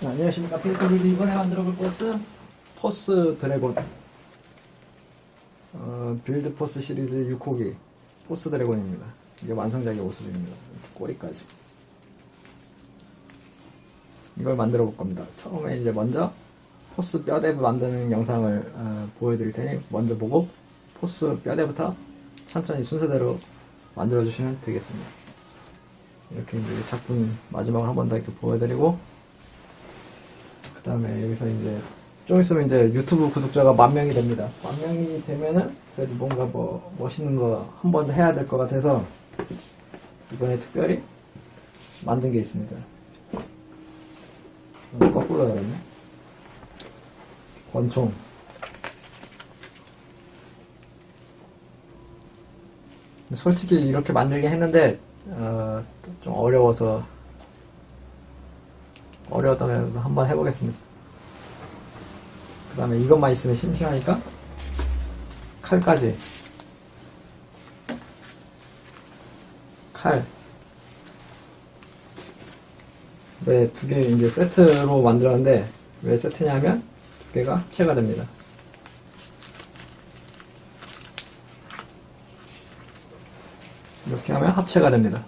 자, 안녕하십니까. 필터빌드 이번에 만들어 볼 것은 포스 드래곤 빌드 포스 시리즈 6호기 포스 드래곤입니다. 이게 완성작의 모습입니다. 꼬리까지 이걸 만들어 볼 겁니다. 처음에 이제 먼저 포스 뼈대부 만드는 영상을 보여드릴 테니 먼저 보고 포스 뼈대부터 천천히 순서대로 만들어 주시면 되겠습니다. 이렇게 이제 작품 마지막으로 한 번 더 이렇게 보여드리고, 그 다음에 여기서 이제 좀 있으면 이제 유튜브 구독자가 10,000명이 됩니다. 10,000명이 되면은 그래도 뭔가 뭐 멋있는 거 한 번 해야 될 것 같아서 이번에 특별히 만든 게 있습니다. 거꾸로 달았네. 권총. 솔직히 이렇게 만들긴 했는데 좀 어려워서 어려웠던 한번 해보겠습니다. 그 다음에 이것만 있으면 심심하니까 칼까지. 칼. 네, 두 개 이제 세트로 만들었는데 왜 세트냐면 두 개가 합체가 됩니다. 이렇게 하면 합체가 됩니다.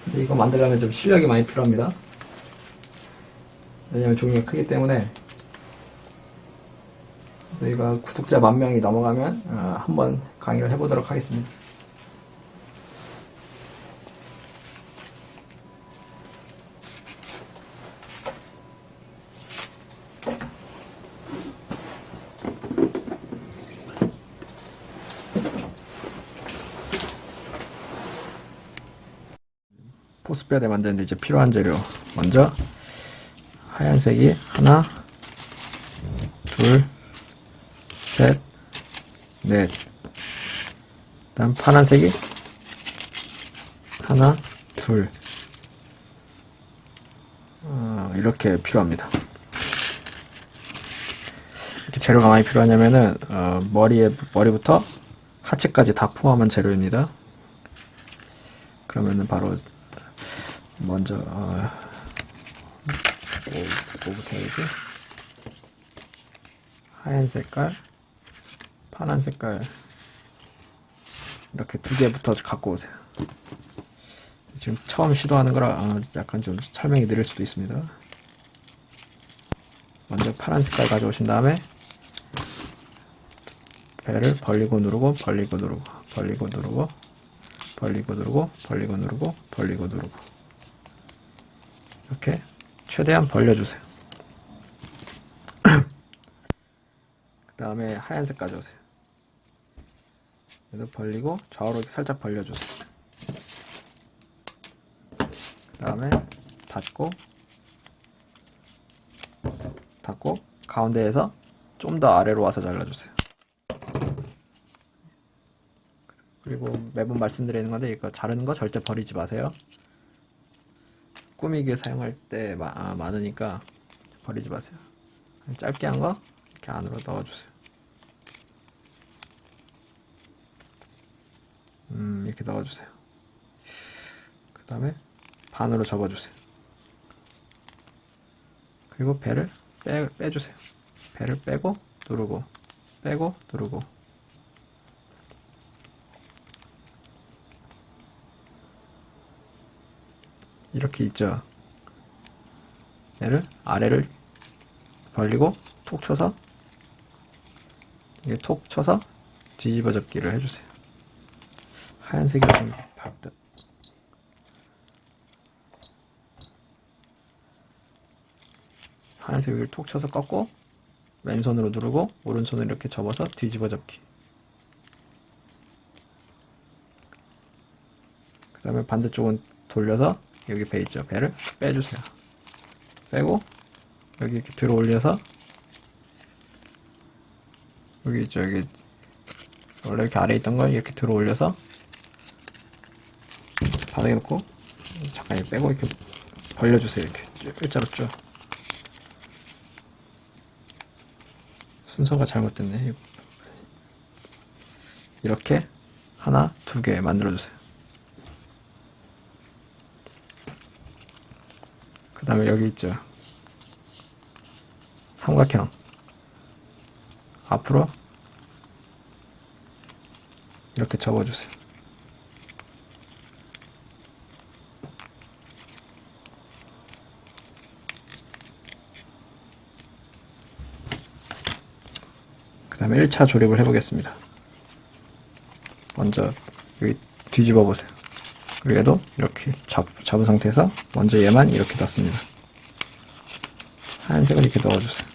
근데 이거 만들려면 좀 실력이 많이 필요합니다. 왜냐면 종이가 크기 때문에. 저희가 구독자 10,000명이 넘어가면 한번 강의를 해보도록 하겠습니다. 포스뼈대 만드는데 이제 필요한 재료, 먼저 하얀색이 하나, 둘, 셋, 넷. 다음 파란색이 하나, 둘. 이렇게 필요합니다. 이렇게 재료가 많이 필요하냐면은 머리부터 하체까지 다 포함한 재료입니다. 그러면은 바로 먼저 뭐부터 해야지? 하얀 색깔, 파란 색깔, 이렇게 두 개부터 갖고 오세요. 지금 처음 시도하는 거라 약간 좀 설명이 느릴 수도 있습니다. 먼저 파란 색깔 가져오신 다음에 배를 벌리고 누르고 벌리고 누르고 벌리고 누르고 벌리고 누르고 벌리고 누르고 벌리고 누르고 이렇게 최대한 벌려주세요. 그 다음에 하얀색 가져오세요. 그래서 벌리고 좌우로 살짝 벌려주세요. 그 다음에 닫고 가운데에서 좀 더 아래로 와서 잘라주세요. 그리고 매번 말씀드리는 건데 이거 자르는 거 절대 버리지 마세요. 꾸미기에 사용할 때 많으니까 버리지 마세요. 짧게 한 거 이렇게 안으로 넣어주세요. 이렇게 넣어주세요. 그 다음에 반으로 접어주세요. 그리고 배를 빼주세요. 배를 빼고 누르고 빼고 누르고 이렇게 있죠. 얘를 아래를 벌리고 톡 쳐서 이게 톡 쳐서 뒤집어 접기를 해주세요. 하얀색이 좀 밝듯. 하얀색 여기를 톡 쳐서 꺾고 왼손으로 누르고 오른손으로 이렇게 접어서 뒤집어 접기. 그 다음에 반대쪽은 돌려서 여기 배 있죠. 배를 빼주세요. 빼고 여기 이렇게 들어 올려서 여기 있죠. 여기 원래 이렇게 아래에 있던 걸 이렇게 들어 올려서 바닥에 놓고 잠깐 빼고 이렇게 벌려주세요. 이렇게 일자로 쭉. 순서가 잘못됐네. 이렇게 하나, 두 개 만들어주세요. 그 다음에 여기 있죠. 삼각형. 앞으로 이렇게 접어주세요. 그 다음에 1차 조립을 해보겠습니다. 먼저 여기 뒤집어 보세요. 그리고 얘도 이렇게 잡은 상태에서 먼저 얘만 이렇게 놨습니다. 하얀색을 이렇게 넣어주세요.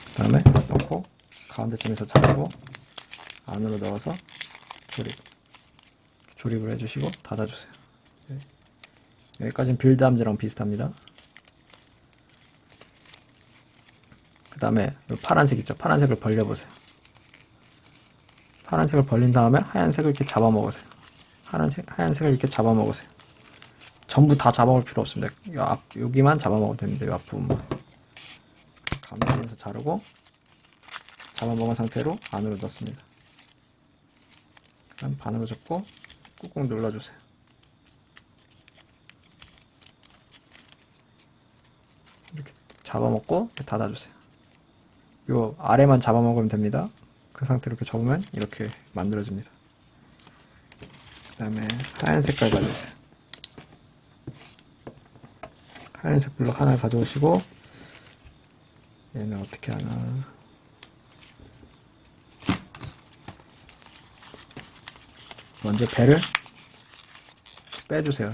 그 다음에 넣고 가운데쯤에서 잡고 안으로 넣어서 조립을 해주시고 닫아주세요. 여기까지는 빌드암즈랑 비슷합니다. 그 다음에 파란색 있죠? 파란색을 벌려보세요. 파란색을 벌린 다음에 하얀색을 이렇게 잡아먹으세요. 하얀색을 이렇게 잡아먹으세요. 전부 다 잡아먹을 필요 없습니다. 여기만 잡아먹으면 됩니다. 이 앞부분만. 가운데에서 자르고 잡아먹은 상태로 안으로 넣습니다. 그다음 반으로 접고 꾹꾹 눌러주세요. 이렇게 잡아먹고 닫아주세요. 요 아래만 잡아먹으면 됩니다. 그 상태로 이렇게 접으면 이렇게 만들어집니다. 그 다음에 하얀 색깔 가져오세요. 하얀색 블럭 하나 가져오시고 얘는 어떻게 하나, 먼저 배를 빼주세요.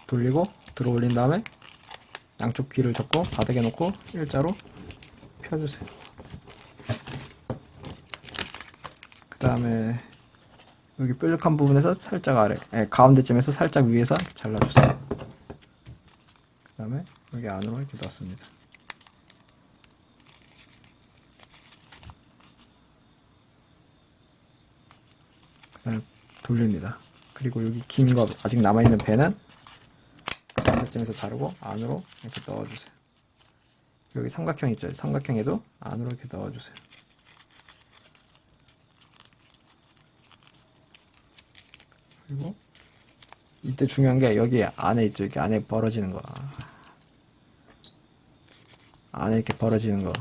돌리고 들어 올린 다음에 양쪽 귀를 접고 바닥에 놓고 일자로 펴주세요. 그 다음에 여기 뾰족한 부분에서 살짝 아래, 가운데쯤에서 살짝 위에서 잘라주세요. 그 다음에 여기 안으로 이렇게 넣습니다. 그 다음에 돌립니다. 그리고 여기 긴 거 아직 남아있는 배는 가운데쯤에서 자르고 안으로 이렇게 넣어주세요. 여기 삼각형 있죠? 삼각형에도 안으로 이렇게 넣어주세요. 그리고 이때 중요한 게 여기 안에 있죠? 이렇게 안에 벌어지는 거. 안에 이렇게 벌어지는 거.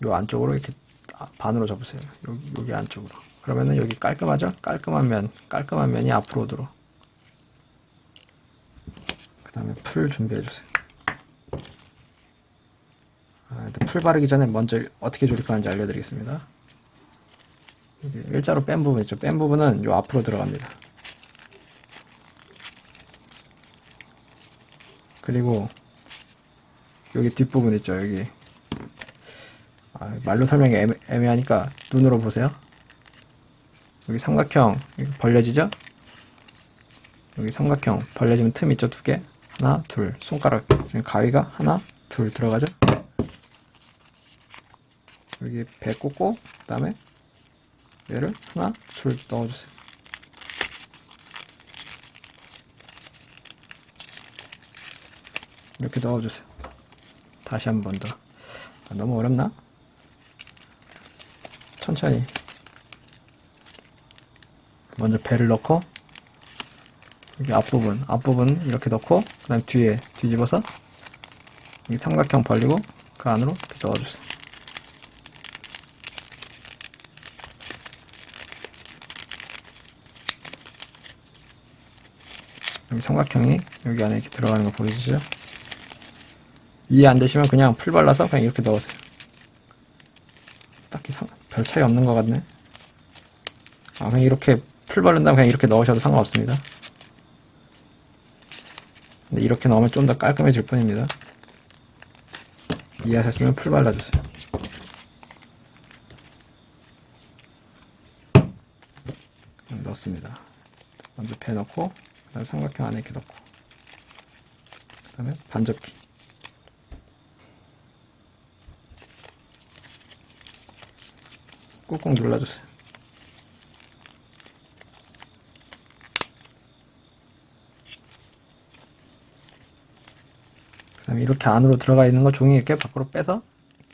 요 안쪽으로 이렇게 반으로 접으세요. 여기 안쪽으로. 그러면은 여기 깔끔하죠? 깔끔한 면이 앞으로 들어. 그 다음에 풀 준비해주세요. 풀 바르기 전에 먼저 어떻게 조립하는지 알려드리겠습니다. 일자로 뺀 부분 있죠? 뺀 부분은 요 앞으로 들어갑니다. 그리고 여기 뒷부분 있죠? 여기. 말로 설명이 애매하니까 눈으로 보세요. 여기 삼각형 벌려지죠? 여기 삼각형 벌려지면 틈 있죠? 두 개. 하나, 둘. 손가락. 가위가 하나, 둘 들어가죠? 여기 배 꽂고 그 다음에 얘를 하나, 둘 넣어주세요. 이렇게 넣어주세요. 다시 한 번 더. 너무 어렵나? 천천히. 먼저 배를 넣고 여기 앞부분 이렇게 넣고 그 다음에 뒤에 뒤집어서 여기 삼각형 벌리고 그 안으로 이렇게 넣어주세요. 여기 삼각형이 여기 안에 이렇게 들어가는 거 보이시죠? 이해 안 되시면 그냥 풀 발라서 그냥 이렇게 넣으세요. 딱히 별 차이 없는 것 같네. 그냥 이렇게 풀 바른 다음에 그냥 이렇게 넣으셔도 상관없습니다. 근데 이렇게 넣으면 좀 더 깔끔해질 뿐입니다. 이해하셨으면 풀 발라주세요. 넣습니다. 먼저 배 넣고 그 다음에 삼각형 안에 이렇게 넣고 그 다음에 반접기 꾹꾹 눌러주세요. 그 그다음에 이렇게 안으로 들어가 있는 거 종이 이렇게 밖으로 빼서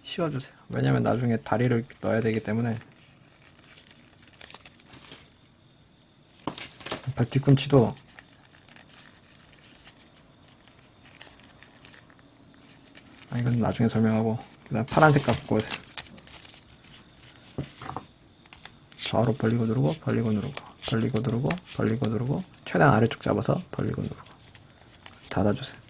씌워주세요. 왜냐면 나중에 다리를 넣어야 되기 때문에. 발 뒤꿈치도 이건 나중에 설명하고, 그 다음 파란색 갖고 오세요. 좌우로 벌리고 누르고 벌리고 누르고 벌리고 누르고 벌리고 누르고 최대한 아래쪽 잡아서 벌리고 누르고 닫아주세요.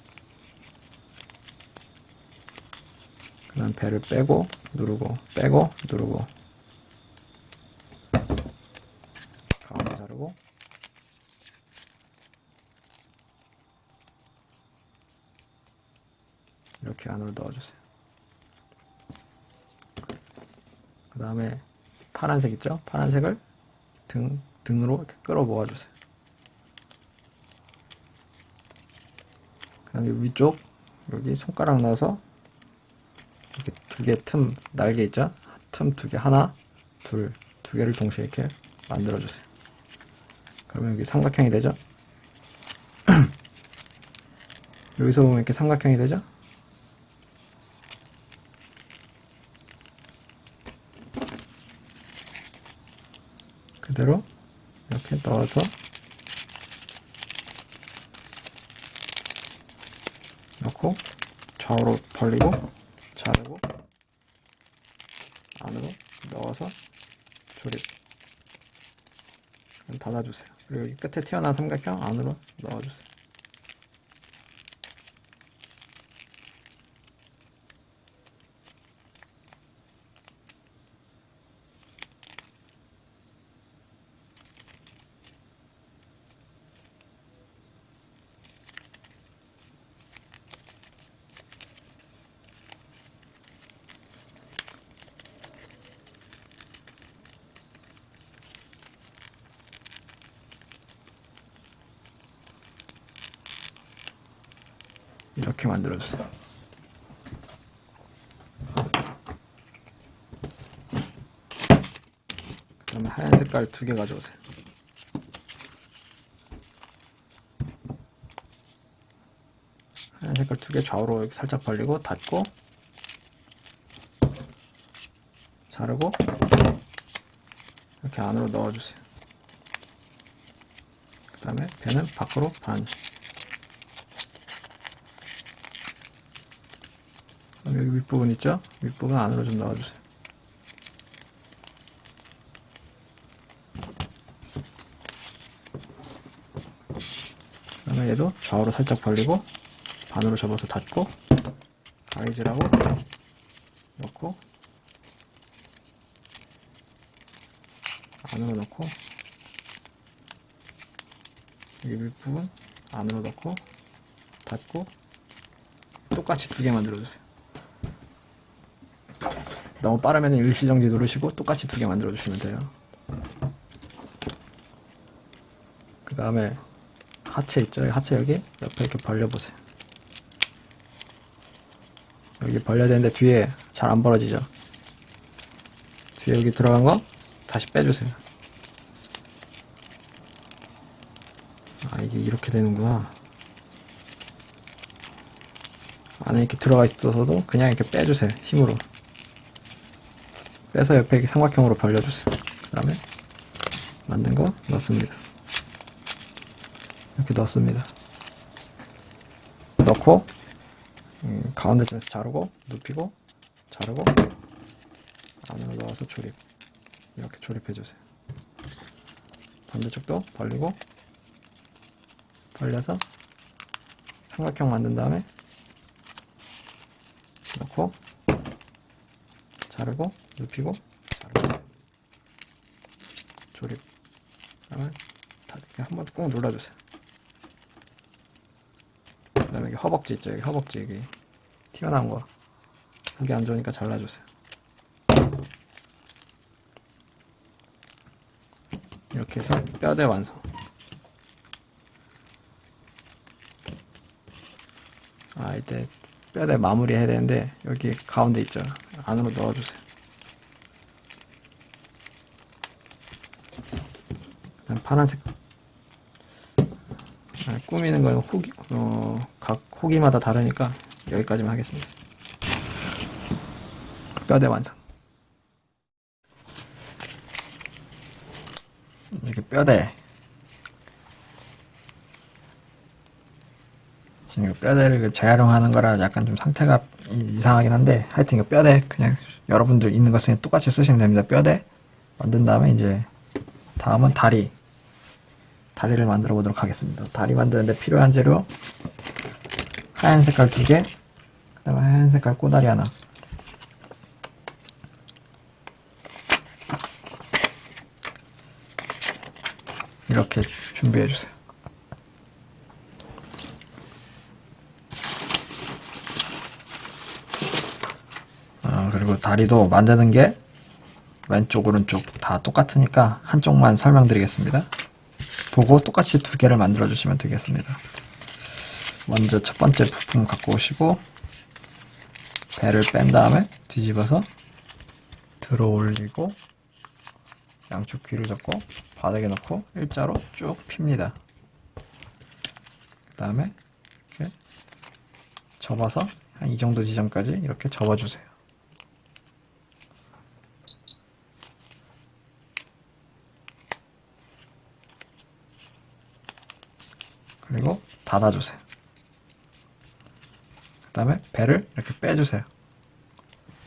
그 다음 배를 빼고 누르고 빼고 누르고 가운데 자르고 이렇게 안으로 넣어주세요. 그 다음에 파란색 있죠? 파란색을 등으로 이렇게 끌어 모아주세요. 그 다음에 위쪽 여기 손가락 넣어서 이렇게 두 개 틈 날개 있죠? 틈 두 개, 하나 두 개를 동시에 이렇게 만들어주세요. 그러면 여기 삼각형이 되죠? 여기서 보면 이렇게 삼각형이 되죠? 그대로 이렇게 넣어서 넣고 좌우로 벌리고 자르고 안으로 넣어서 조립. 닫아주세요. 그리고 여기 끝에 튀어나온 삼각형 안으로 넣어주세요. 이렇게 만들어주세요. 그다음에 하얀 색깔 두 개 가져오세요. 하얀 색깔 두 개 좌우로 이렇게 살짝 벌리고 닫고 자르고 이렇게 안으로 넣어주세요. 그 다음에 배는 밖으로 반. 여기 윗부분 있죠? 윗부분 안으로 좀 넣어주세요. 그 다음에 얘도 좌우로 살짝 벌리고 반으로 접어서 닫고 가위질하고 넣고 안으로 넣고 여기 윗부분 안으로 넣고 닫고 똑같이 두 개 만들어주세요. 너무 빠르면 일시정지 누르시고 똑같이 두 개 만들어주시면 돼요. 그 다음에 하체 있죠? 하체 여기 옆에 이렇게 벌려보세요. 여기 벌려야 되는데 뒤에 잘 안 벌어지죠? 뒤에 여기 들어간 거 다시 빼주세요. 이게 이렇게 되는구나. 안에 이렇게 들어가 있어서도 그냥 이렇게 빼주세요. 힘으로. 빼서 옆에 이렇게 삼각형으로 벌려주세요. 그 다음에 만든 거 넣습니다. 이렇게 넣습니다. 넣고 가운데 점에서 자르고 눕히고 자르고 안으로 넣어서 조립. 이렇게 조립해주세요. 반대쪽도 벌리고 벌려서 삼각형 만든 다음에 넣고 자르고 눕히고 자르고 조립. 그다음에 한 번 꾹 눌러주세요. 그 다음에 여기 허벅지 있죠? 여기 허벅지 여기 튀어나온 거 보기 안 좋으니까 잘라주세요. 이렇게 해서 뼈대 완성. 이때 뼈대 마무리 해야 되는데 여기 가운데 있죠? 안으로 넣어주세요. 그다음 파란색 꾸미는 건 각 호기마다 다르니까 여기까지만 하겠습니다. 뼈대 완성. 이렇게 뼈대. 지금 이거 뼈대를 재활용하는 거라 약간 좀 상태가 이상하긴 한데, 하여튼 이거 뼈대 그냥 여러분들 있는 거 쓰니 똑같이 쓰시면 됩니다. 뼈대 만든 다음에 이제 다음은 다리를 만들어 보도록 하겠습니다. 다리 만드는데 필요한 재료 하얀 색깔 2개, 그 다음에 하얀 색깔 꼬다리 하나, 이렇게 준비해 주세요. 그리고 다리도 만드는 게 왼쪽 오른쪽 다 똑같으니까 한쪽만 설명드리겠습니다. 보고 똑같이 2개를 만들어 주시면 되겠습니다. 먼저 첫 번째 부품 갖고 오시고 배를 뺀 다음에 뒤집어서 들어 올리고 양쪽 귀를 잡고 바닥에 놓고 일자로 쭉 핍니다. 그 다음에 이렇게 접어서 한 이 정도 지점까지 이렇게 접어주세요. 그리고 닫아주세요. 그 다음에 배를 이렇게 빼주세요.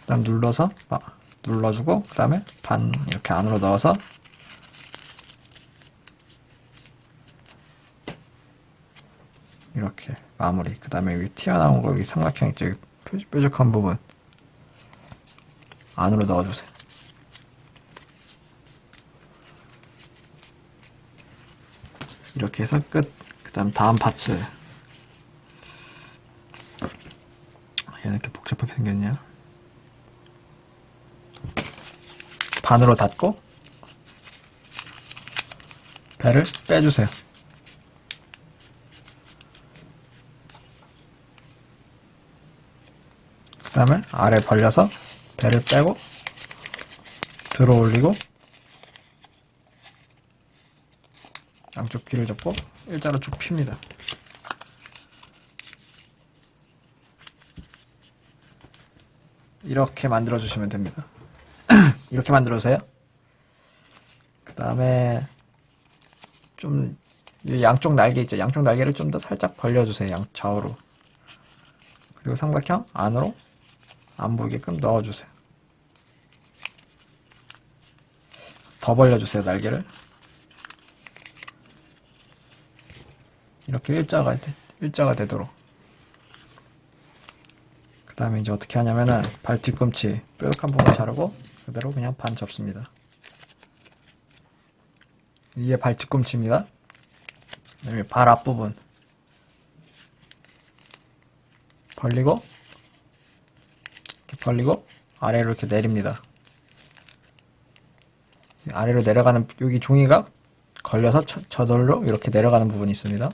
그 다음 눌러주고 그 다음에 반 이렇게 안으로 넣어서 이렇게 마무리. 그 다음에 여기 튀어나온 거, 여기 삼각형 있죠? 여기 뾰족한 부분 안으로 넣어주세요. 이렇게 해서 끝. 그 다음 파츠. 얘는 이렇게 복잡하게 생겼냐? 반으로 닫고 배를 빼주세요. 그 다음에 아래 벌려서 배를 빼고 들어 올리고 양쪽 귀를 잡고 일자로 쭉 핍니다. 이렇게 만들어 주시면 됩니다. 이렇게 만들어 주세요. 그 다음에 좀 양쪽 날개 있죠? 양쪽 날개를 좀 더 살짝 벌려주세요. 좌우로. 그리고 삼각형 안으로 안 보이게끔 넣어주세요. 더 벌려주세요. 날개를. 이렇게 일자가 되도록. 그 다음에 이제 어떻게 하냐면은 발 뒤꿈치 뾰족한 부분 자르고 그대로 그냥 반 접습니다. 이게 발 뒤꿈치입니다. 여기 발 앞부분 벌리고 이렇게 벌리고 아래로 이렇게 내립니다. 아래로 내려가는 여기 종이가 걸려서 저절로 이렇게 내려가는 부분이 있습니다.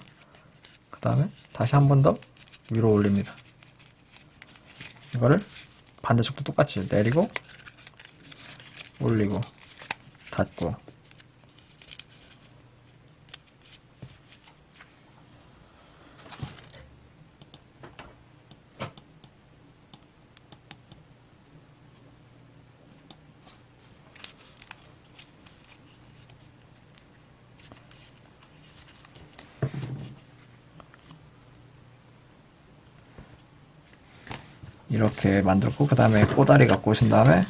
그 다음에 다시 한 번 더 위로 올립니다. 이거를 반대쪽도 똑같이 내리고 올리고 닫고 이렇게 만들고 그 다음에 꼬다리 갖고 오신 다음에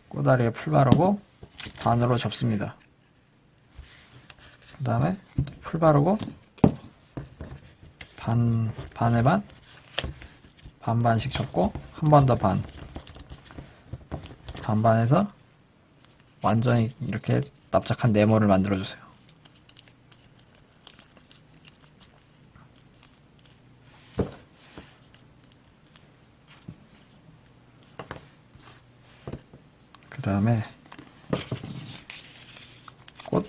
꼬다리에 풀 바르고 반으로 접습니다. 그 다음에 풀 바르고 반에 반반씩 접고 한 번 더 반반해서 완전히 이렇게 납작한 네모를 만들어 주세요. 그 다음에 꽃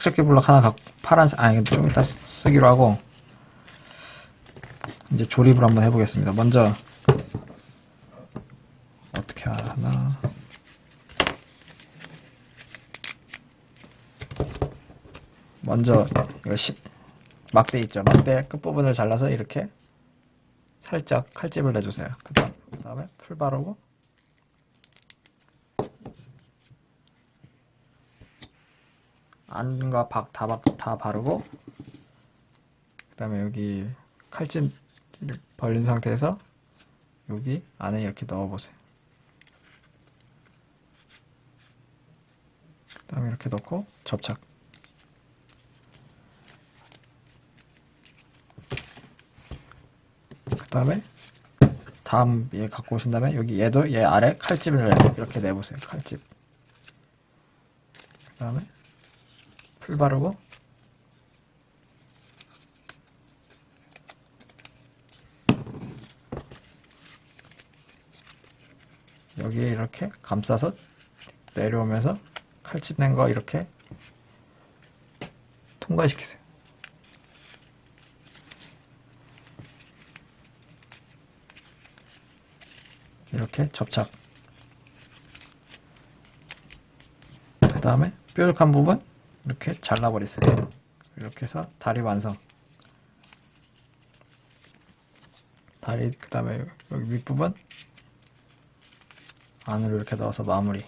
색조끼 블럭 하나 갖고, 파란색, 이건 좀 이따 쓰기로 하고, 이제 조립을 한번 해보겠습니다. 먼저, 어떻게 하나. 먼저, 이거 막대 있죠? 막대 끝부분을 잘라서 이렇게 살짝 칼집을 내주세요. 그 다음에 풀 바르고, 안과 다 바르고, 그 다음에 여기 칼집 벌린 상태에서 여기 안에 이렇게 넣어보세요. 그 다음에 이렇게 넣고 접착. 그 다음에 다음 얘 갖고 오신 다음에 여기 얘도 얘 아래 칼집을 이렇게 내보세요. 칼집. 그 다음에 풀 바르고, 여기에 이렇게 감싸서 내려오면서 칼집 낸 거 이렇게 통과시키세요. 이렇게 접착. 그 다음에 뾰족한 부분 이렇게 잘라버리세요. 이렇게 해서 다리 완성. 다리, 그 다음에 여기 윗부분 안으로 이렇게 넣어서 마무리.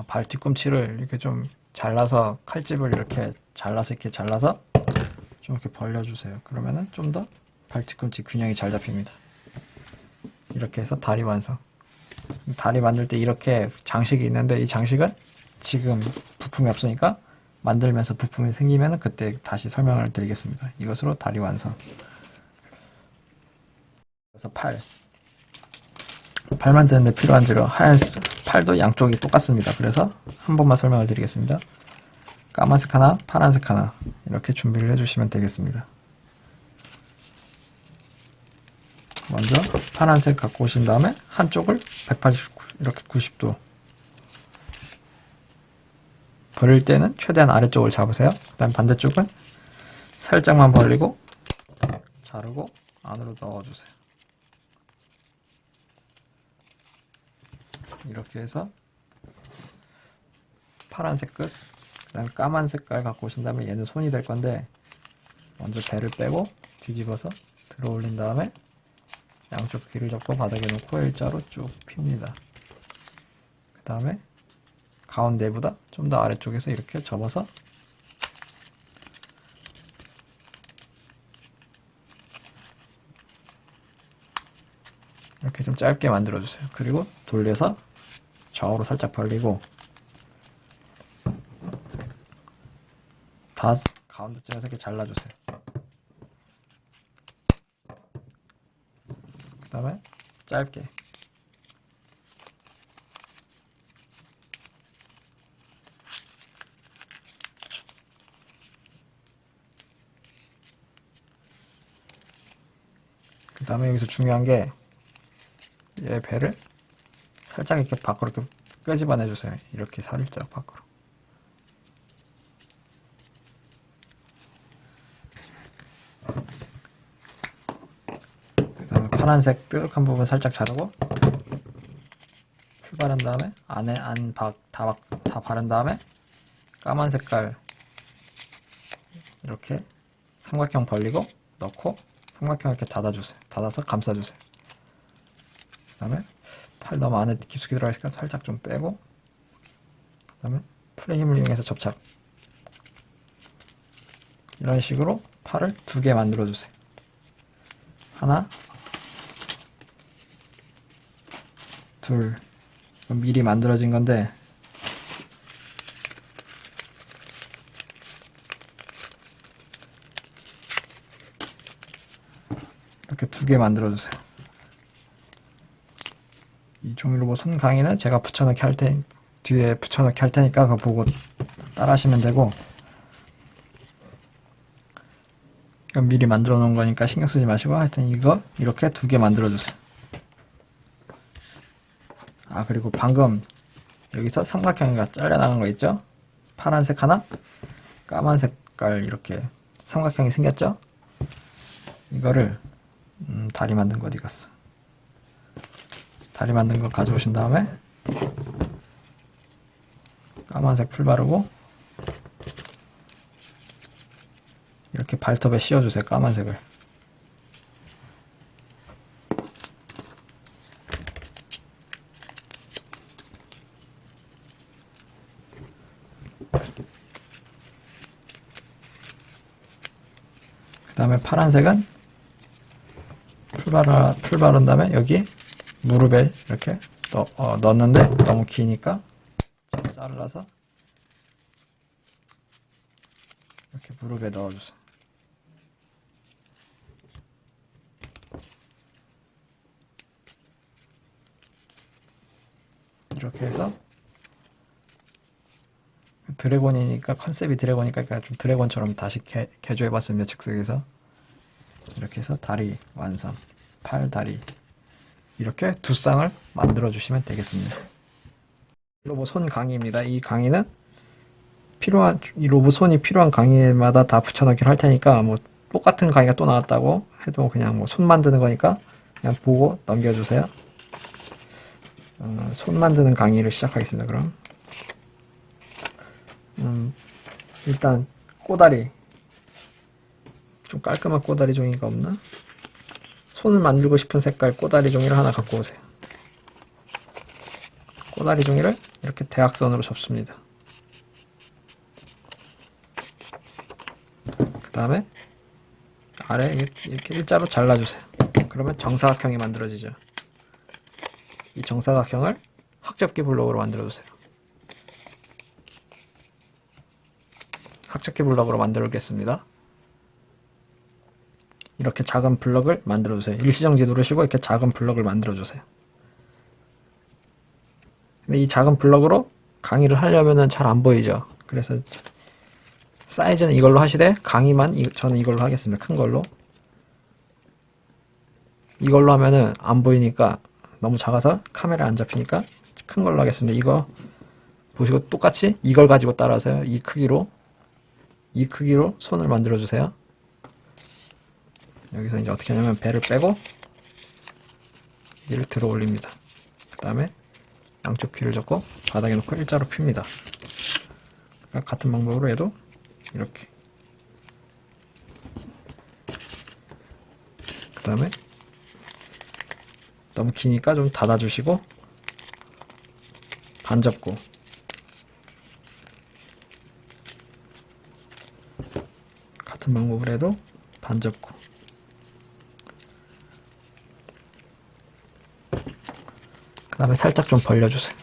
발 뒤꿈치를 이렇게 좀 잘라서 칼집을 이렇게 잘라서 좀 이렇게 벌려주세요. 그러면은 좀 더 발 뒤꿈치 균형이 잘 잡힙니다. 이렇게 해서 다리 완성. 다리 만들 때 이렇게 장식이 있는데 이 장식은 지금 부품이 없으니까 만들면서 부품이 생기면 그때 다시 설명을 드리겠습니다. 이것으로 다리 완성. 그래서 팔 만드는데 필요한 재료, 팔도 양쪽이 똑같습니다. 그래서 한 번만 설명을 드리겠습니다. 까만색 하나, 파란색 하나 이렇게 준비를 해주시면 되겠습니다. 먼저 파란색 갖고 오신 다음에 한쪽을 189 이렇게 90도 벌릴 때는 최대한 아래쪽을 잡으세요. 그 다음 반대쪽은 살짝만 벌리고 자르고 안으로 넣어주세요. 이렇게 해서 파란색 끝, 그 다음에 까만 색깔 갖고 오신 다음에 얘는 손이 될 건데 먼저 배를 빼고 뒤집어서 들어 올린 다음에 양쪽 귀를 접고 바닥에 놓고 일자로 쭉 핍니다. 그 다음에 가운데보다 좀 더 아래쪽에서 이렇게 접어서 이렇게 좀 짧게 만들어주세요. 그리고 돌려서 좌우로 살짝 벌리고 다 가운데쯤에서 이렇게 잘라주세요. 그 다음에 짧게 그 다음에 여기서 중요한 게 얘 배를 살짝 이렇게 밖으로 이렇게 끄집어내 주세요. 이렇게 살짝 밖으로. 그 다음에 파란색 뾰족한 부분 살짝 자르고 풀 바른 다음에 안에 다 바른 다음에 까만 색깔 이렇게 삼각형 벌리고 넣고 삼각형 이렇게 닫아주세요. 닫아서 감싸주세요. 그 다음에 팔 너무 안에 깊숙이 들어가 있으니까 살짝 좀 빼고 그 다음에 풀의 힘을 이용해서 접착. 이런 식으로 팔을 2개 만들어 주세요. 하나, 둘. 미리 만들어진 건데 이렇게 2개 만들어 주세요. 종이로봇 손 강의는 제가 붙여넣기 할 테, 뒤에 붙여넣기 할 테니까 그거 보고 따라 하시면 되고, 이건 미리 만들어 놓은 거니까 신경 쓰지 마시고, 하여튼 이거 이렇게 2개 만들어 주세요. 아, 그리고 방금 여기서 삼각형이가 잘려나간 거 있죠? 파란색 하나, 까만 색깔 이렇게 삼각형이 생겼죠? 이거를 다리 만든 거 어디 갔어? 다리 만든 거 가져오신 다음에 까만색 풀 바르고 이렇게 발톱에 씌워주세요. 까만색을. 그 다음에 파란색은 풀 바른 다음에 여기 무릎에 이렇게 넣었는데 너무 기니까 잘라서 이렇게 무릎에 넣어주세요. 이렇게 해서 드래곤이니까 컨셉이 드래곤이니까 좀 드래곤처럼 다시 개조해봤습니다. 즉석에서 이렇게 해서 다리 완성. 팔, 다리 이렇게 2쌍을 만들어 주시면 되겠습니다. 로봇 손 강의입니다. 이 강의는 이 로봇 손이 필요한 강의마다 다 붙여넣기를 할 테니까 뭐 똑같은 강의가 또 나왔다고 해도 그냥 뭐 손 만드는 거니까 그냥 보고 넘겨주세요. 손 만드는 강의를 시작하겠습니다. 그럼 일단 꼬다리, 좀 깔끔한 꼬다리 종이가 없나? 손을 만들고 싶은 색깔 꼬다리 종이를 하나 갖고 오세요. 꼬다리 종이를 이렇게 대각선으로 접습니다. 그 다음에 아래 이렇게 일자로 잘라주세요. 그러면 정사각형이 만들어지죠. 이 정사각형을 학접기 블록으로 만들어주세요. 학접기 블록으로 만들겠습니다. 이렇게 작은 블럭을 만들어주세요. 일시정지 누르시고 이렇게 작은 블럭을 만들어주세요. 근데 이 작은 블럭으로 강의를 하려면은 잘 안 보이죠. 그래서 사이즈는 이걸로 하시되 강의만 저는 이걸로 하겠습니다. 큰 걸로. 이걸로 하면은 안 보이니까 너무 작아서 카메라에 안 잡히니까 큰 걸로 하겠습니다. 이거 보시고 똑같이 이걸 가지고 따라하세요. 이 크기로 손을 만들어 주세요. 여기서 이제 어떻게 하냐면 배를 빼고 얘를 들어 올립니다. 그 다음에 양쪽 귀를 잡고 바닥에 놓고 일자로 핍니다. 그러니까 같은 방법으로 해도 이렇게. 그 다음에 너무 기니까 좀 닫아주시고 반 접고 같은 방법으로 해도 반 접고 그 다음에 살짝 좀 벌려주세요.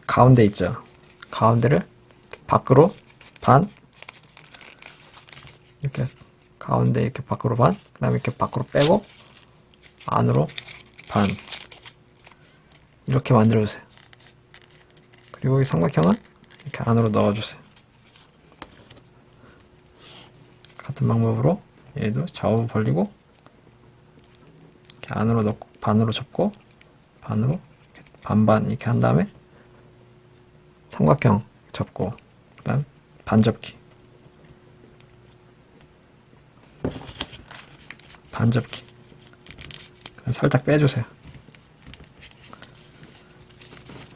가운데 있죠. 가운데를 밖으로 반 이렇게 가운데 이렇게 밖으로 반 그 다음에 이렇게 밖으로 빼고 안으로 반 이렇게 만들어주세요. 그리고 이 삼각형은 이렇게 안으로 넣어주세요. 같은 방법으로 얘도 좌우 벌리고 이렇게 안으로 넣고 반으로 접고 반으로 반반 이렇게 한 다음에 삼각형 접고 그 다음 반접기 반접기 살짝 빼주세요.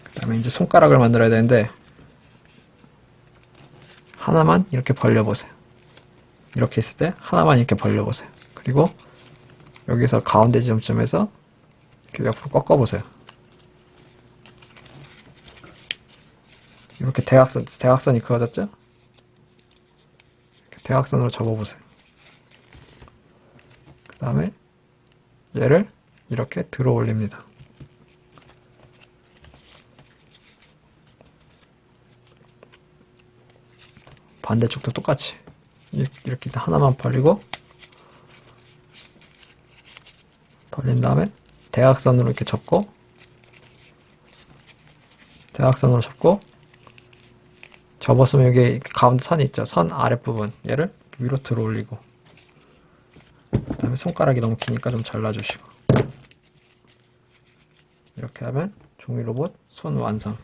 그 다음에 이제 손가락을 만들어야 되는데 하나만 이렇게 벌려보세요. 이렇게 있을 때 하나만 이렇게 벌려보세요. 그리고 여기서 가운데 지점점에서 이렇게 옆으로 꺾어보세요. 이렇게 대각선이 그어졌죠? 대각선으로 접어보세요. 그 다음에 얘를 이렇게 들어 올립니다. 반대쪽도 똑같이 이렇게 하나만 벌리고 벌린 다음에 대각선으로 이렇게 접고, 대각선으로 접고, 접었으면 여기 가운데 선이 있죠. 선 아랫부분 얘를 위로 들어 올리고, 그 다음에 손가락이 너무 기니까 좀 잘라주시고, 이렇게 하면 종이 로봇 손 완성.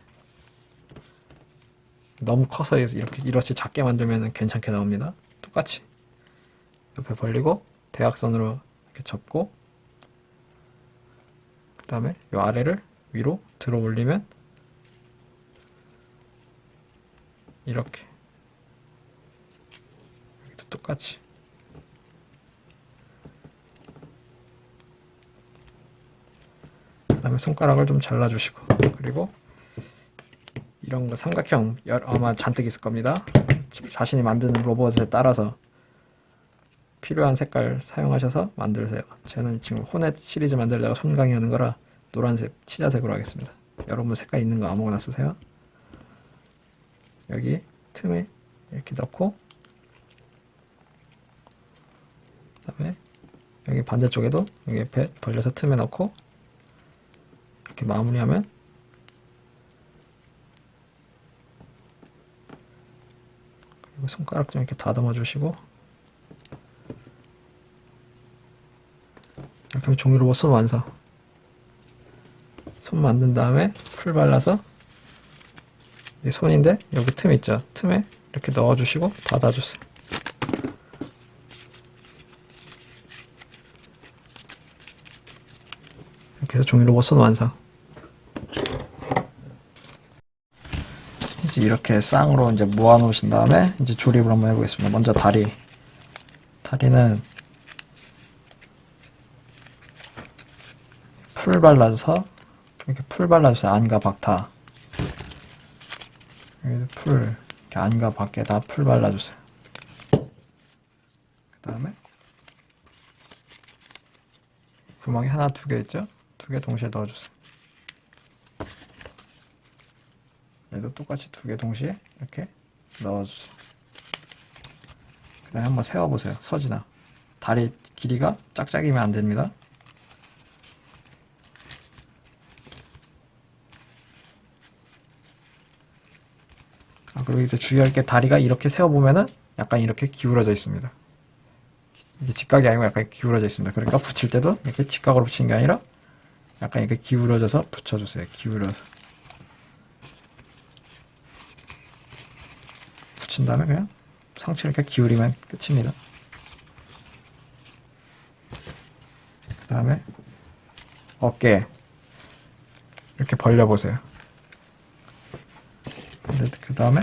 너무 커서 이렇게 작게 만들면 괜찮게 나옵니다. 똑같이 옆에 벌리고 대각선으로 이렇게 접고, 그 다음에 이 아래를 위로 들어 올리면 이렇게, 여기도 똑같이. 그 다음에 손가락을 좀 잘라주시고, 그리고 이런 거 삼각형 아마 잔뜩 있을 겁니다. 자신이 만드는 로봇에 따라서 필요한 색깔 사용하셔서 만들세요. 저는 지금 호넷 시리즈 만들다가 손강의 하는 거라 노란색 치자색으로 하겠습니다. 여러분 색깔 있는 거 아무거나 쓰세요. 여기 틈에 이렇게 넣고, 그 다음에 여기 반대쪽에도 여기 옆에 벌려서 틈에 넣고 이렇게 마무리하면, 그리고 손가락 좀 이렇게 다듬어 주시고, 이렇게 하면 종이로봇 손 완성. 손 만든 다음에 풀 발라서, 이 손인데 여기 틈 있죠. 틈에 이렇게 넣어주시고 닫아주세요. 이렇게 해서 종이로봇 손 완성. 이제 이렇게 쌍으로 이제 모아 놓으신 다음에 이제 조립을 한번 해보겠습니다. 먼저 다리는 풀 발라서, 이렇게 풀 발라주세요. 안과 박타. 여기도 풀, 이렇게 안과 밖에 다 풀 발라주세요. 그 다음에 구멍이 하나, 두 개 있죠? 두 개 동시에 넣어주세요. 얘도 똑같이 두 개 동시에 이렇게 넣어주세요. 그 다음에 한번 세워보세요. 서지나. 다리 길이가 짝짝이면 안 됩니다. 그리고 이제 주의할 게, 다리가 이렇게 세워보면은 약간 이렇게 기울어져 있습니다. 이게 직각이 아니고 약간 기울어져 있습니다. 그러니까 붙일 때도 이렇게 직각으로 붙이는 게 아니라 약간 이렇게 기울어져서 붙여주세요. 기울여서. 붙인 다음에 그냥 상체를 이렇게 기울이면 끝입니다. 그 다음에 어깨 이렇게 벌려보세요. 그 다음에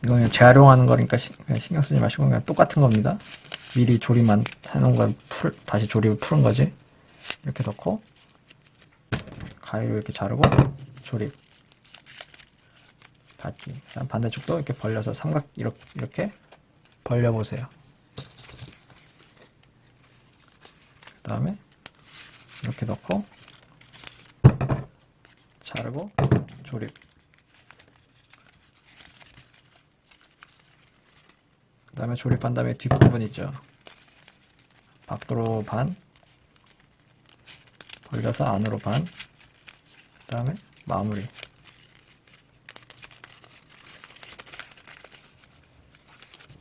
이건 그냥 재활용하는 거니까 그냥 신경 쓰지 마시고 그냥 똑같은 겁니다. 미리 조립만 해놓은 건 다시 조립을 푸는 거지. 이렇게 넣고 가위로 이렇게 자르고 조립 닫기. 반대쪽도 이렇게 벌려서 삼각 이렇게 벌려보세요. 그 다음에 이렇게 넣고 자르고 조립. 그 다음에 조립한 다음에 뒷부분 있죠. 밖으로 반 벌려서 안으로 반. 그 다음에 마무리.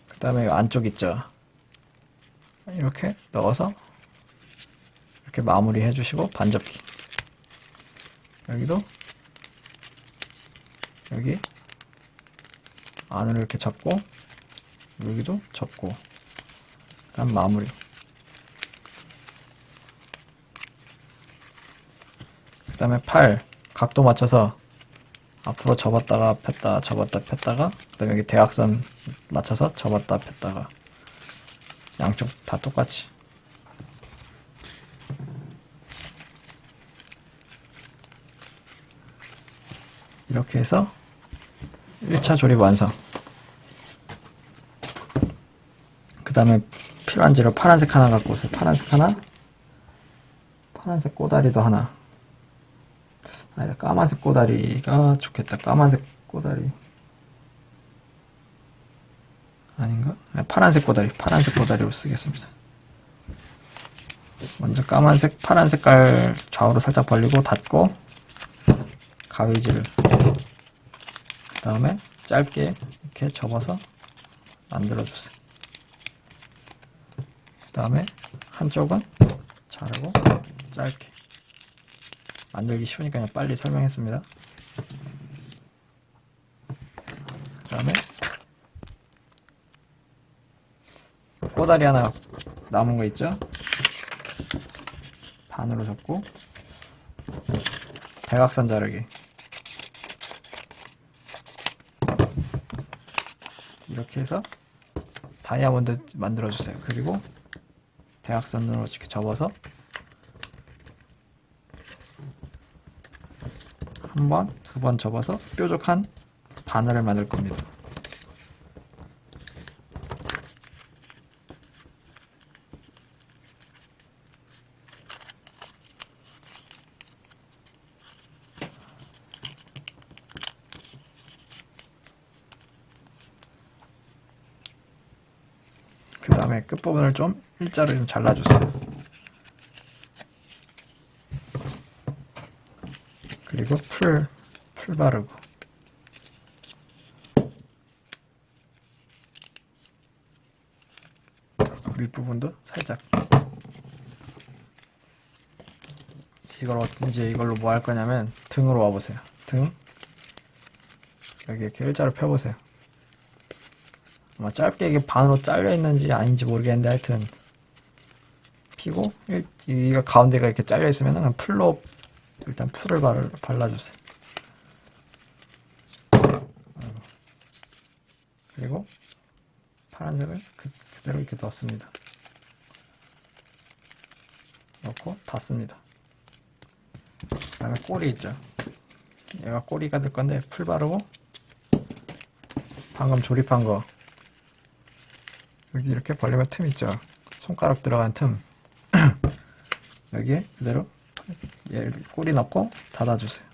그 다음에 안쪽 있죠. 이렇게 넣어서 이렇게 마무리 해주시고 반접기. 여기도 여기 안으로 이렇게 잡고 여기도 접고, 그 다음 마무리. 그 다음에 팔 각도 맞춰서 앞으로 접었다가 폈다 접었다 폈다가, 그 다음에 여기 대각선 맞춰서 접었다 폈다가, 양쪽 다 똑같이. 이렇게 해서 1차 조립 완성. 그 다음에 필요한 재료 파란색 하나 갖고 오세요. 파란색 하나, 파란색 꼬다리도 하나. 아니다, 까만색 꼬다리가 좋겠다. 까만색 꼬다리 아닌가? 파란색 꼬다리로 쓰겠습니다. 먼저 까만색, 파란 색깔 좌우로 살짝 벌리고 닫고 가위질을, 그 다음에 짧게 이렇게 접어서 만들어주세요. 그 다음에 한쪽은 자르고 짧게. 만들기 쉬우니까 그냥 빨리 설명했습니다. 그 다음에 꼬다리 하나 남은 거 있죠? 반으로 접고 대각선 자르기. 이렇게 해서 다이아몬드 만들어주세요. 그리고 대각선으로 이렇게 접어서 한 번, 두 번 접어서 뾰족한 바늘을 만들 겁니다. 그 다음에 끝부분을 좀 일자로 좀 잘라주세요. 그리고 풀 바르고 윗부분도 살짝. 이제 이걸로 뭐 할 거냐면 등으로 와보세요. 등 여기 이렇게 일자로 펴보세요. 아마 짧게 이게 반으로 잘려 있는지 아닌지 모르겠는데 하여튼 피고 이가 가운데가 이렇게 잘려 있으면 그냥 풀로 일단 풀을 발라주세요. 그리고 파란색을 그대로 이렇게 넣습니다. 넣고 닫습니다. 그 다음에 꼬리 있죠. 얘가 꼬리가 될 건데 풀 바르고 방금 조립한 거 여기 이렇게 벌리면 틈 있죠. 손가락 들어간 틈 여기에 그대로 얘 꼬리 넣고 닫아주세요.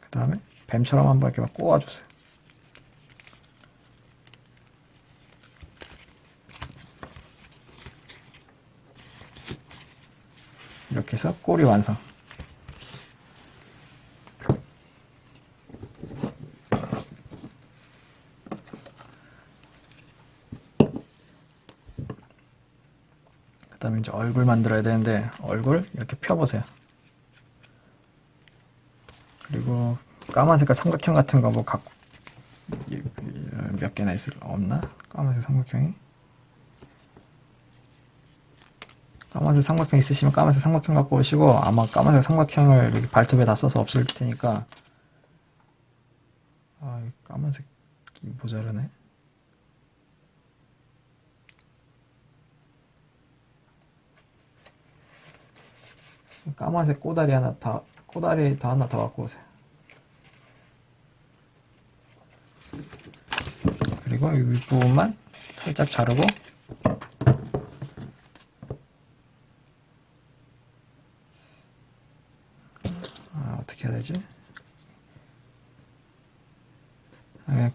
그 다음에 뱀처럼 한번 이렇게 막 꼬아주세요. 이렇게 해서 꼬리 완성. 그 다음에 이제 얼굴 만들어야 되는데 얼굴 이렇게 펴보세요. 그리고 까만 색깔 삼각형 같은 거 뭐 갖고 몇 개나 없나? 까만색 삼각형이? 까만색 삼각형 있으시면 까만색 삼각형 갖고 오시고 아마 까만색 삼각형을 여기 발톱에 다 써서 없을 테니까 까만색이 모자라네. 까만색 꼬다리 하나 더 갖고 오세요. 그리고 이 윗부분만 살짝 자르고 어떻게 해야 되지?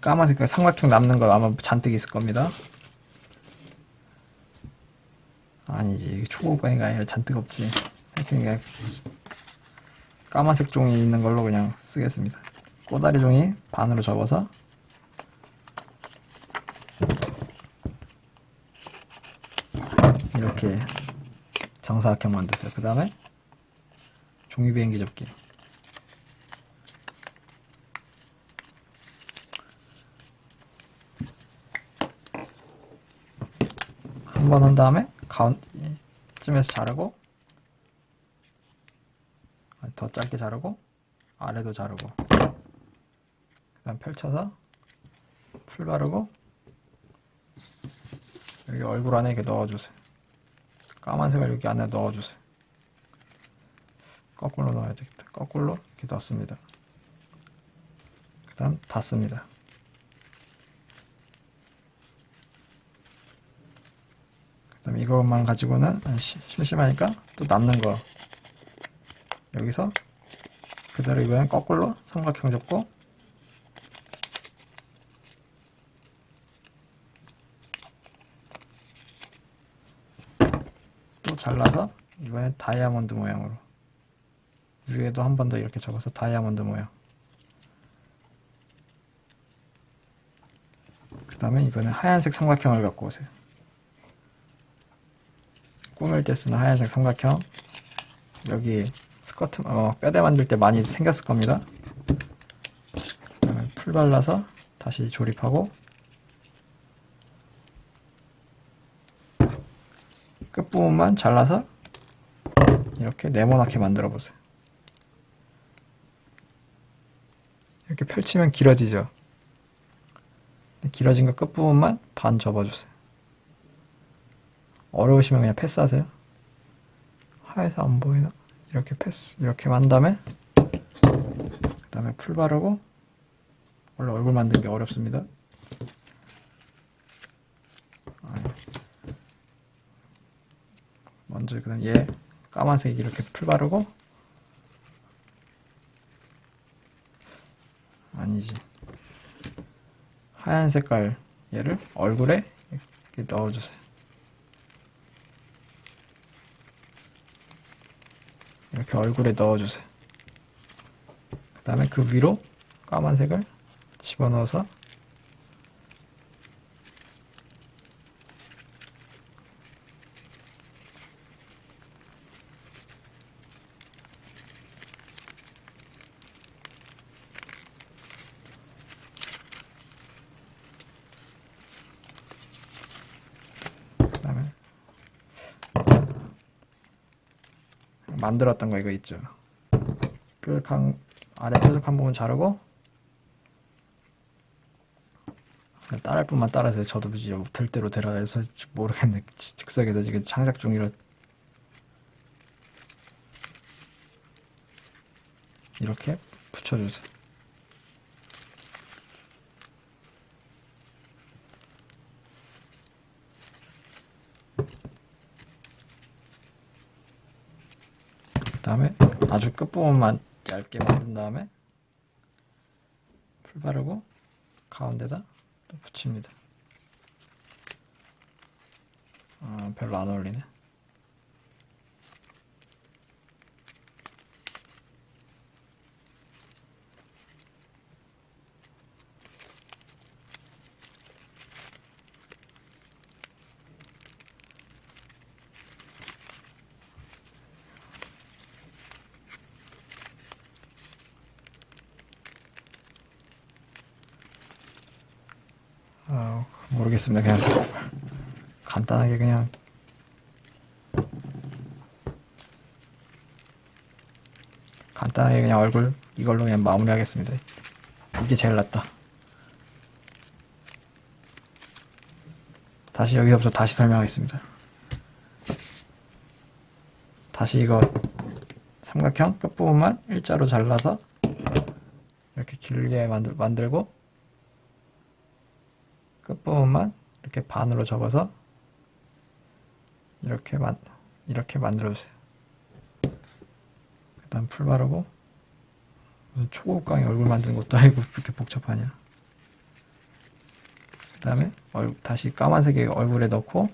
까만 색깔 삼각형 남는 거 아마 잔뜩 있을 겁니다. 아니지, 초록방이가 아니라 잔뜩 없지. 하여튼 까만색 종이 있는 걸로 그냥 쓰겠습니다. 꼬다리 종이 반으로 접어서 이렇게 정사각형 만드세요. 그 다음에 종이 비행기 접기. 한 번 한 다음에 가운데쯤에서 자르고 더 짧게 자르고 아래도 자르고 그 다음 펼쳐서 풀 바르고 여기 얼굴 안에 이렇게 넣어주세요. 까만색을 여기 안에 넣어주세요. 거꾸로 넣어야 되겠다. 거꾸로 이렇게 넣습니다. 그 다음 닫습니다. 그 다음 이것만 가지고는 심심하니까 또 남는 거 여기서 그대로 이번엔 거꾸로 삼각형 접고 잘라서 이번엔 다이아몬드 모양으로, 위에도 한 번 더 이렇게 접어서 다이아몬드 모양. 그 다음에 이번엔 하얀색 삼각형을 갖고 오세요. 꾸밀 때 쓰는 하얀색 삼각형. 여기 스커트, 뼈대 만들 때 많이 생겼을 겁니다. 그다음에 풀 발라서 다시 조립하고, 끝부분만 잘라서 이렇게 네모나게 만들어 보세요. 이렇게 펼치면 길어지죠. 길어진 거 끝부분만 반 접어주세요. 어려우시면 그냥 패스하세요. 하얘서 안 보이나? 이렇게 패스, 이렇게 만 다음에 그 다음에 풀 바르고. 원래 얼굴 만드는 게 어렵습니다. 먼저 그다음 얘 까만색 이렇게 풀 바르고, 아니지, 하얀 색깔 얘를 얼굴에 이렇게 넣어주세요. 이렇게 얼굴에 넣어주세요. 그 다음에 그 위로 까만색을 집어넣어서 만들었던 거 이거 있죠. 뾰족한, 아래 뾰족한 부분 자르고, 따를 뿐만 따라서 저도 될 대로 들어가서 모르겠네. 즉석에서 지금 창작 중이라. 이렇게 붙여주세요. 그 다음에 아주 끝부분만 얇게 만든 다음에 풀 바르고 가운데다 또 붙입니다. 별로 안 어울리네. 모르겠습니다. 그냥 간단하게 그냥 얼굴 이걸로 그냥 마무리하겠습니다. 이게 제일 낫다. 다시 여기서부터 다시 설명하겠습니다. 다시 이거 삼각형 끝부분만 일자로 잘라서 이렇게 길게 만들고, 끝부분만 이렇게 반으로 접어서 이렇게 만들어주세요. 그 다음 풀 바르고, 무슨 초고강의 얼굴 만드는 것도 아니고 그렇게 복잡하냐. 그 다음에 다시 까만색의 얼굴에 넣고,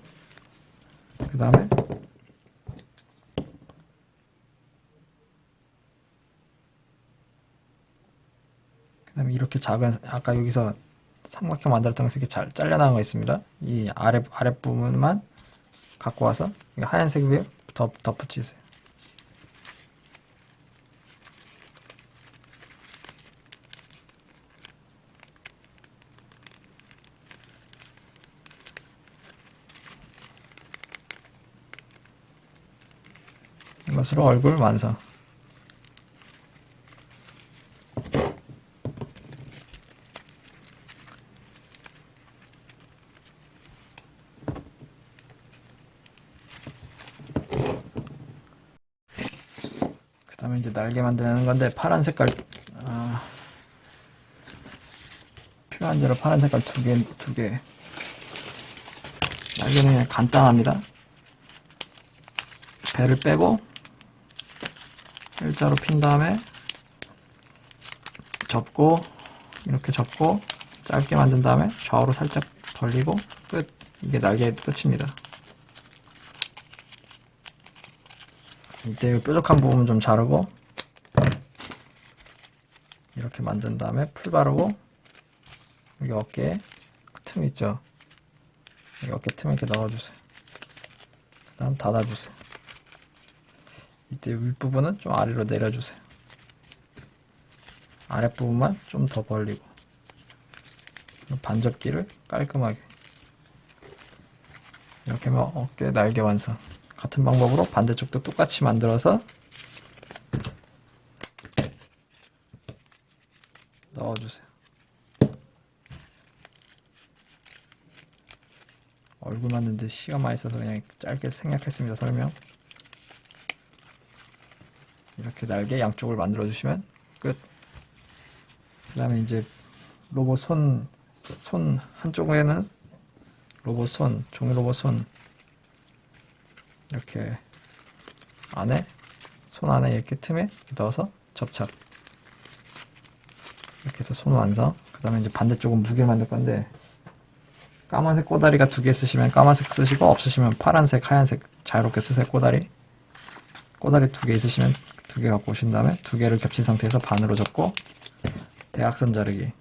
그 다음에 이렇게 작은, 아까 여기서 삼각형 만들었던 것이 이렇게 잘 잘려나온 거 있습니다. 이 아랫부분만 갖고 와서 하얀색 위에 덧붙이세요. 이것으로 얼굴 완성. 그 다음에 이제 날개 만드는 건데, 파란 색깔, 필요한 대로 파란 색깔 두 개. 날개는 그냥 간단합니다. 배를 빼고 일자로 핀 다음에 접고, 이렇게 접고 짧게 만든 다음에 좌우로 살짝 벌리고 끝. 이게 날개의 끝입니다. 이때 뾰족한 부분 좀 자르고 이렇게 만든 다음에 풀 바르고 여기 어깨에 틈 있죠? 여기 어깨 틈에 이렇게 넣어주세요. 그 다음 닫아주세요. 이때 윗부분은 좀 아래로 내려주세요. 아랫부분만 좀 더 벌리고 반접기를 깔끔하게 이렇게 하면 어깨 날개 완성. 같은 방법으로 반대쪽도 똑같이 만들어서 넣어주세요. 얼굴 만드는데 시간 많이 써서 그냥 짧게 생략했습니다. 설명. 이렇게 날개 양쪽을 만들어 주시면 끝. 그 다음에 이제 로봇 손 한쪽에는 로봇 손, 종이 로봇 손 이렇게 안에 손 안에 이렇게 틈에 넣어서 접착. 이렇게 해서 손 완성. 그 다음에 이제 반대쪽은 무게 만들 건데 까만색 꼬다리가 2개 쓰시면 까만색 쓰시고 없으시면 파란색, 하얀색 자유롭게 쓰세요. 꼬다리 2개 있으시면 2개 갖고 오신 다음에 2개를 겹친 상태에서 반으로 접고 대각선 자르기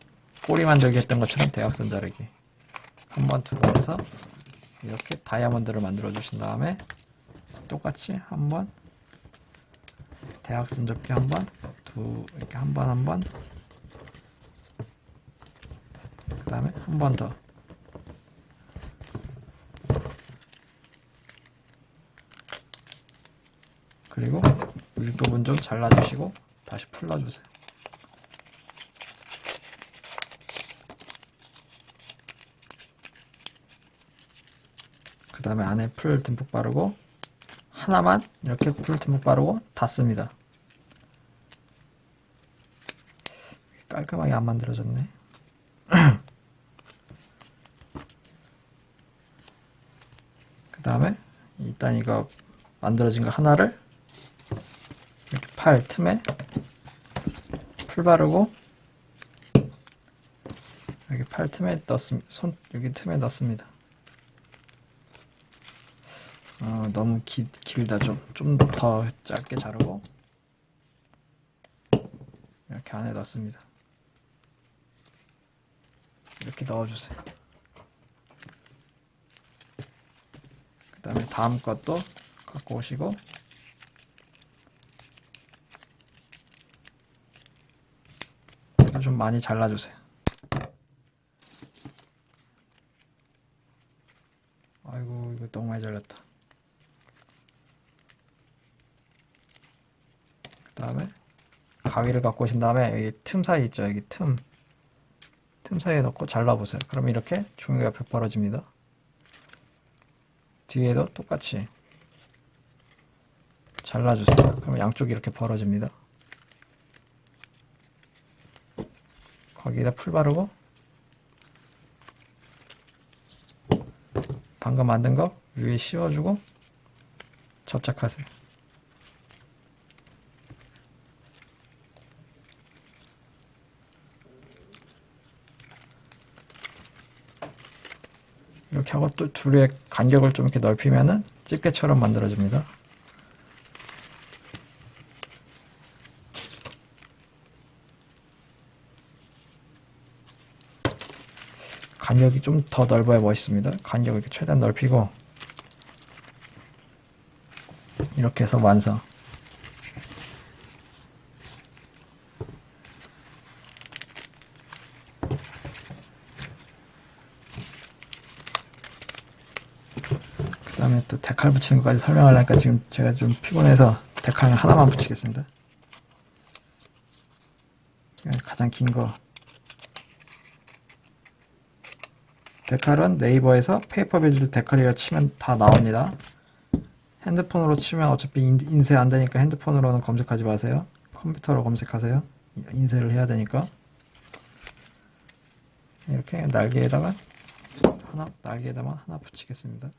꼬리 만들기 했던 것처럼 대각선 자르기 한 번, 2번 해서 이렇게 다이아몬드를 만들어 주신 다음에 똑같이 한 번 대각선 접기 한 번, 이렇게 한 번 그 다음에 한 번 더 그리고 윗부분 좀 잘라주시고 다시 풀러주세요. 그 다음에 안에 풀 듬뿍 바르고 하나만 이렇게 풀 듬뿍 바르고 닫습니다. 깔끔하게 안 만들어졌네. 그 다음에 일단 이거 만들어진 거 하나를 이렇게 팔 틈에 풀 바르고 여기 팔 틈에 넣습니다. 여기 틈에 넣습니다. 너무 길다. 좀 더 짧게 자르고 이렇게 안에 넣습니다. 이렇게 넣어주세요. 그 다음에 다음 것도 갖고 오시고 좀 많이 잘라주세요. 아이고 이거 너무 많이 잘랐다. 그 다음에 가위를 갖고 오신 다음에 여기 틈 사이 있죠. 여기 틈 사이에 넣고 잘라보세요. 그럼 이렇게 종이가 옆에 벌어집니다. 뒤에도 똑같이 잘라주세요. 그럼 양쪽이 이렇게 벌어집니다. 거기다 풀 바르고 방금 만든 거 위에 씌워주고 접착하세요. 이렇게 하고 또 둘의 간격을 좀 이렇게 넓히면은 집게처럼 만들어집니다. 간격이 좀 더 넓어야 멋있습니다. 간격을 이렇게 최대한 넓히고 이렇게 해서 완성. 그 다음에 또 데칼 붙이는 것까지 설명하려니까 지금 제가 좀 피곤해서 데칼 하나만 붙이겠습니다. 가장 긴 거. 데칼은 네이버에서 페이퍼 빌드 데칼이라 치면 다 나옵니다. 핸드폰으로 치면 어차피 인쇄 안 되니까 핸드폰으로는 검색하지 마세요. 컴퓨터로 검색하세요. 인쇄를 해야 되니까. 이렇게 날개에다가 하나 붙이겠습니다.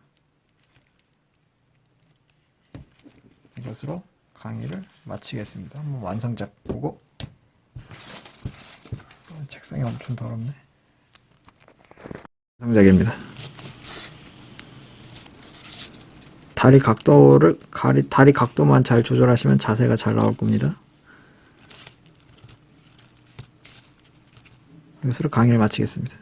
이것으로 강의를 마치겠습니다. 한번 완성작 보고. 책상이 엄청 더럽네. 완성작입니다. 다리 각도만 잘 조절하시면 자세가 잘 나올 겁니다. 이것으로 강의를 마치겠습니다.